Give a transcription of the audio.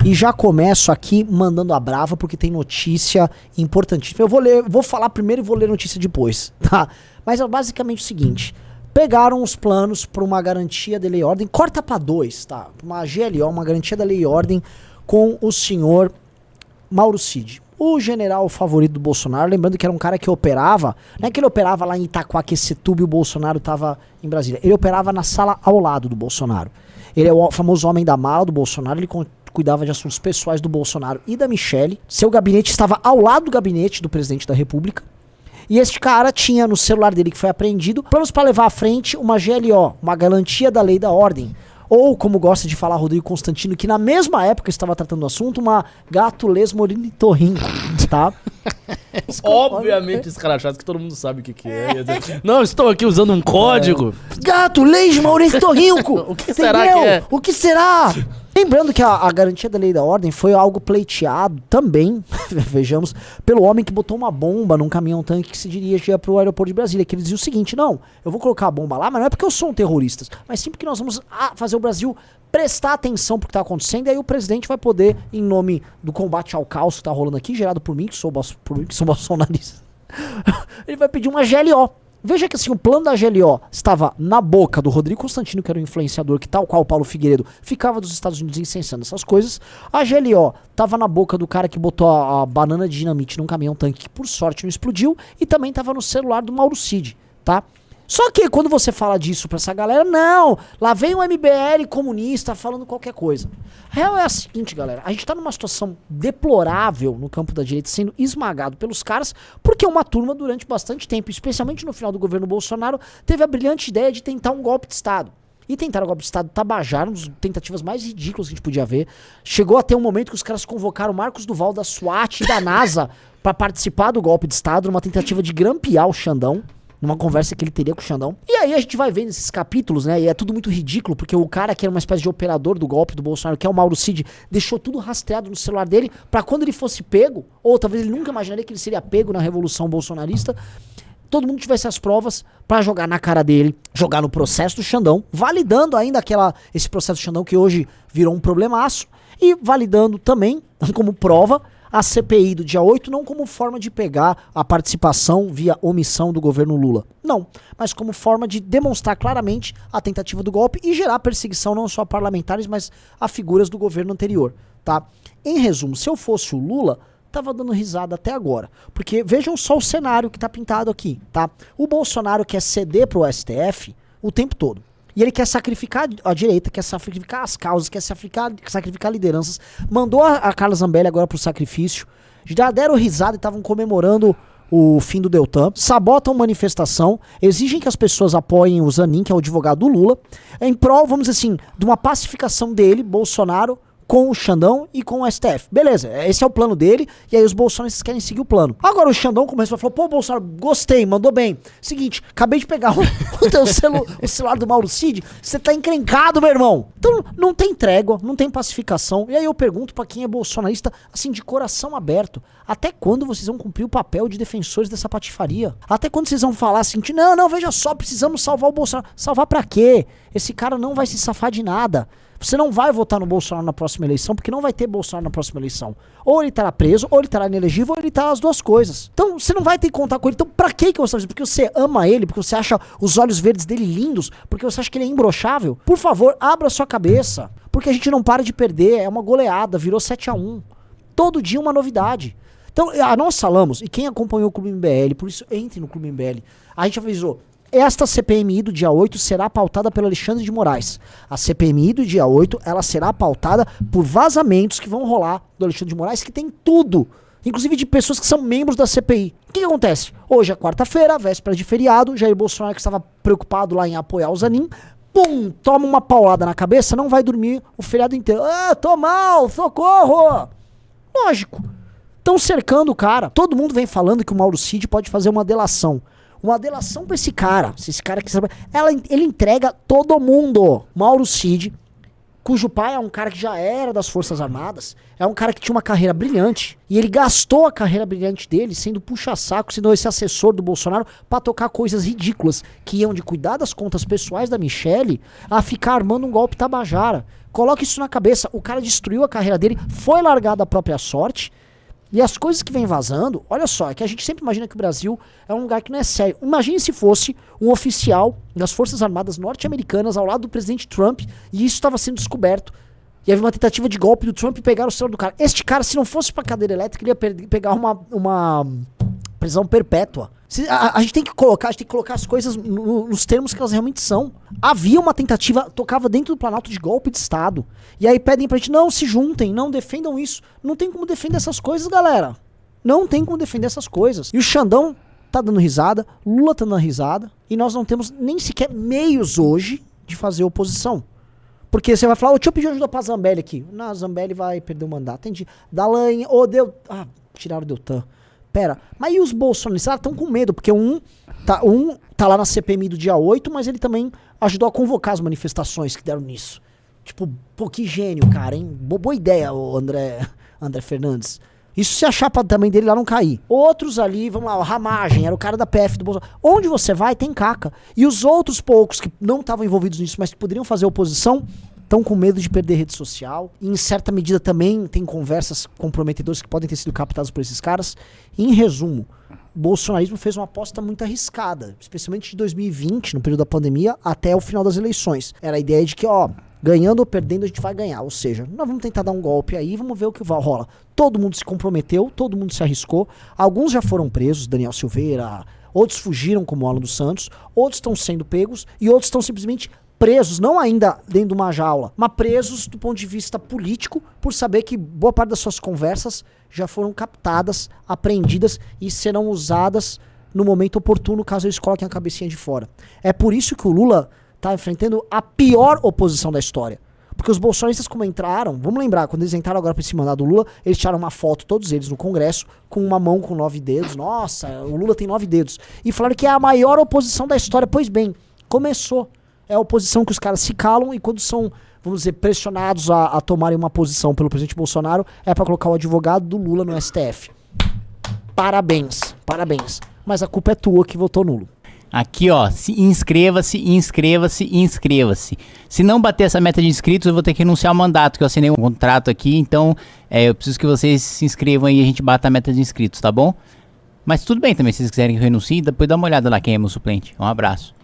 e já começo aqui mandando a brava porque tem notícia importantíssima. Vou falar primeiro e vou ler notícia depois, tá? Mas é basicamente o seguinte: pegaram os planos para uma garantia de lei e ordem, corta para 2, tá? Uma GLO, uma garantia da lei e ordem com o senhor Mauro Cid, o general favorito do Bolsonaro. Lembrando que era um cara que operava, não é que ele operava lá em Itaquaquecetuba e o Bolsonaro tava em Brasília. Ele operava na sala ao lado do Bolsonaro. Ele é o famoso homem da mala do Bolsonaro, ele cuidava de assuntos pessoais do Bolsonaro e da Michelle. Seu gabinete estava ao lado do gabinete do presidente da República. E este cara tinha no celular dele, que foi apreendido, planos para levar à frente uma GLO, uma garantia da lei e da ordem. Ou, como gosta de falar Rodrigo Constantino, que na mesma época estava tratando do assunto, uma gato lesmorinitorrinco, tá? Obviamente escrachado, que todo mundo sabe o que é. Não, estou aqui usando um código. Gato lesmorinitorrinco! O que será que é? O que será? Lembrando que a garantia da lei e da ordem foi algo pleiteado também, vejamos, pelo homem que botou uma bomba num caminhão-tanque que se dirigia para o aeroporto de Brasília, que ele dizia o seguinte: não, eu vou colocar a bomba lá, mas não é porque eu sou um terrorista, mas sim porque nós vamos fazer o Brasil prestar atenção pro que tá acontecendo, e aí o presidente vai poder, em nome do combate ao caos que tá rolando aqui, gerado por mim, que sou bolsonarista, ele vai pedir uma GLO. Veja que assim, o plano da GLO estava na boca do Rodrigo Constantino, que era o influenciador, que tal qual o Paulo Figueiredo ficava dos Estados Unidos incensando essas coisas. A GLO estava na boca do cara que botou a banana de dinamite num caminhão-tanque, que por sorte não explodiu, e também estava no celular do Mauro Cid, tá? Só que quando você fala disso pra essa galera, não, lá vem o MBL comunista falando qualquer coisa. A real é a seguinte, galera, a gente tá numa situação deplorável no campo da direita, sendo esmagado pelos caras, porque uma turma durante bastante tempo, especialmente no final do governo Bolsonaro, teve a brilhante ideia de tentar um golpe de Estado. E tentaram o golpe de Estado Tabajara, uma das tentativas mais ridículas que a gente podia ver. Chegou a ter um momento que os caras convocaram Marcos Duval da SWAT e da NASA pra participar do golpe de Estado, numa tentativa de grampear o Xandão, numa conversa que ele teria com o Xandão. E aí a gente vai vendo esses capítulos, né? E é tudo muito ridículo, porque o cara que era uma espécie de operador do golpe do Bolsonaro, que é o Mauro Cid, deixou tudo rastreado no celular dele pra quando ele fosse pego, ou talvez ele nunca imaginaria que ele seria pego na Revolução Bolsonarista, todo mundo tivesse as provas pra jogar na cara dele, jogar no processo do Xandão, validando ainda esse processo do Xandão que hoje virou um problemaço, e validando também como prova a CPI do dia 8, não como forma de pegar a participação via omissão do governo Lula. Não, mas como forma de demonstrar claramente a tentativa do golpe e gerar perseguição não só a parlamentares, mas a figuras do governo anterior, tá? Em resumo, se eu fosse o Lula, tava dando risada até agora. Porque vejam só o cenário que tá pintado aqui, tá? O Bolsonaro quer ceder pro STF o tempo todo. E ele quer sacrificar a direita, quer sacrificar as causas, quer sacrificar lideranças. Mandou a Carla Zambelli agora pro sacrifício. Já deram risada e estavam comemorando o fim do Deltan. Sabotam manifestação. Exigem que as pessoas apoiem o Zanin, que é o advogado do Lula. Em prol, vamos dizer assim, de uma pacificação dele, Bolsonaro, com o Xandão e com o STF. Beleza, esse é o plano dele, e aí os bolsonaristas querem seguir o plano. Agora o Xandão começou a falar: pô, Bolsonaro, gostei, mandou bem. Seguinte, acabei de pegar o celular do Mauro Cid, você tá encrencado, meu irmão. Então não tem trégua, não tem pacificação. E aí eu pergunto pra quem é bolsonarista, assim, de coração aberto: até quando vocês vão cumprir o papel de defensores dessa patifaria? Até quando vocês vão falar assim, não, veja só, precisamos salvar o Bolsonaro. Salvar pra quê? Esse cara não vai se safar de nada. Você não vai votar no Bolsonaro na próxima eleição, porque não vai ter Bolsonaro na próxima eleição. Ou ele estará preso, ou ele estará inelegível, ou ele estará as duas coisas. Então você não vai ter que contar com ele. Então pra que você vai fazer? Porque você ama ele, porque você acha os olhos verdes dele lindos, porque você acha que ele é imbrochável? Por favor, abra sua cabeça, porque a gente não para de perder. É uma goleada, virou 7-1. Todo dia uma novidade. Então nós falamos, e quem acompanhou o Clube MBL, por isso entre no Clube MBL, a gente avisou: esta CPMI do dia 8 será pautada pelo Alexandre de Moraes. A CPMI do dia 8, ela será pautada por vazamentos que vão rolar do Alexandre de Moraes, que tem tudo, inclusive de pessoas que são membros da CPI. O que acontece? Hoje é quarta-feira, véspera de feriado, Jair Bolsonaro, que estava preocupado lá em apoiar o Zanin, pum, toma uma paulada na cabeça, não vai dormir o feriado inteiro. Tô mal, socorro! Lógico. Estão cercando o cara. Todo mundo vem falando que o Mauro Cid pode fazer uma delação. Uma delação pra esse cara. Se esse cara quiser. Ele entrega todo mundo. Mauro Cid cujo pai é um cara que já era das Forças Armadas, é um cara que tinha uma carreira brilhante, e ele gastou a carreira brilhante dele sendo puxa-saco, sendo esse assessor do Bolsonaro, pra tocar coisas ridículas, que iam de cuidar das contas pessoais da Michelle a ficar armando um golpe tabajara. Coloque isso na cabeça, o cara destruiu a carreira dele, foi largado à própria sorte, e as coisas que vem vazando, olha só, é que a gente sempre imagina que o Brasil é um lugar que não é sério. Imagine se fosse um oficial das Forças Armadas norte-americanas ao lado do presidente Trump e isso estava sendo descoberto. E havia uma tentativa de golpe do Trump e pegar o celular do cara. Este cara, se não fosse pra cadeira elétrica, ele ia pegar uma prisão perpétua. A gente tem que colocar as coisas nos termos que elas realmente são. Havia uma tentativa, tocava dentro do Planalto de golpe de Estado. E aí pedem pra gente, não se juntem, não defendam isso. Não tem como defender essas coisas, galera. Não tem como defender essas coisas. E o Xandão tá dando risada, Lula tá dando risada, e nós não temos nem sequer meios hoje de fazer oposição. Porque você vai falar, deixa eu pedir ajuda pra Zambelli aqui. Não, a Zambelli vai perder o mandato. Entendi. Dallagne, tiraram o Deltan. Pera, mas e os bolsonaristas? Estão com medo, porque um tá lá na CPMI do dia 8, mas ele também ajudou a convocar as manifestações que deram nisso. Tipo, pô, que gênio, cara, hein? Boa ideia, o André Fernandes. Isso se a chapa também dele lá não cair. Outros ali, vamos lá, o Ramagem, era o cara da PF do Bolsonaro. Onde você vai, tem caca. E os outros poucos que não estavam envolvidos nisso, mas que poderiam fazer oposição, estão com medo de perder rede social. E em certa medida também tem conversas comprometedoras que podem ter sido captadas por esses caras. Em resumo, o bolsonarismo fez uma aposta muito arriscada, especialmente de 2020, no período da pandemia, até o final das eleições. Era a ideia de que, ganhando ou perdendo a gente vai ganhar. Ou seja, nós vamos tentar dar um golpe aí, vamos ver o que rola. Todo mundo se comprometeu, todo mundo se arriscou. Alguns já foram presos, Daniel Silveira, outros fugiram como o Alan dos Santos, outros estão sendo pegos e outros estão simplesmente presos, não ainda dentro de uma jaula, mas presos do ponto de vista político, por saber que boa parte das suas conversas já foram captadas, apreendidas e serão usadas no momento oportuno, caso eles coloquem a cabecinha de fora. É por isso que o Lula tá enfrentando a pior oposição da história. Porque os bolsonaristas, como entraram, vamos lembrar, quando eles entraram agora pra esse mandato do Lula, eles tiraram uma foto, todos eles, no Congresso, com uma mão com 9 dedos. Nossa, o Lula tem 9 dedos. E falaram que é a maior oposição da história. Pois bem, começou. É a oposição que os caras se calam e quando são, vamos dizer, pressionados a tomarem uma posição pelo presidente Bolsonaro, é pra colocar o advogado do Lula no STF. Parabéns, parabéns. Mas a culpa é tua que votou nulo. Aqui, inscreva-se. Se não bater essa meta de inscritos, eu vou ter que renunciar ao mandato, que eu assinei um contrato aqui, então eu preciso que vocês se inscrevam e a gente bata a meta de inscritos, tá bom? Mas tudo bem também, se vocês quiserem que eu renuncie, depois dá uma olhada lá quem é meu suplente. Um abraço.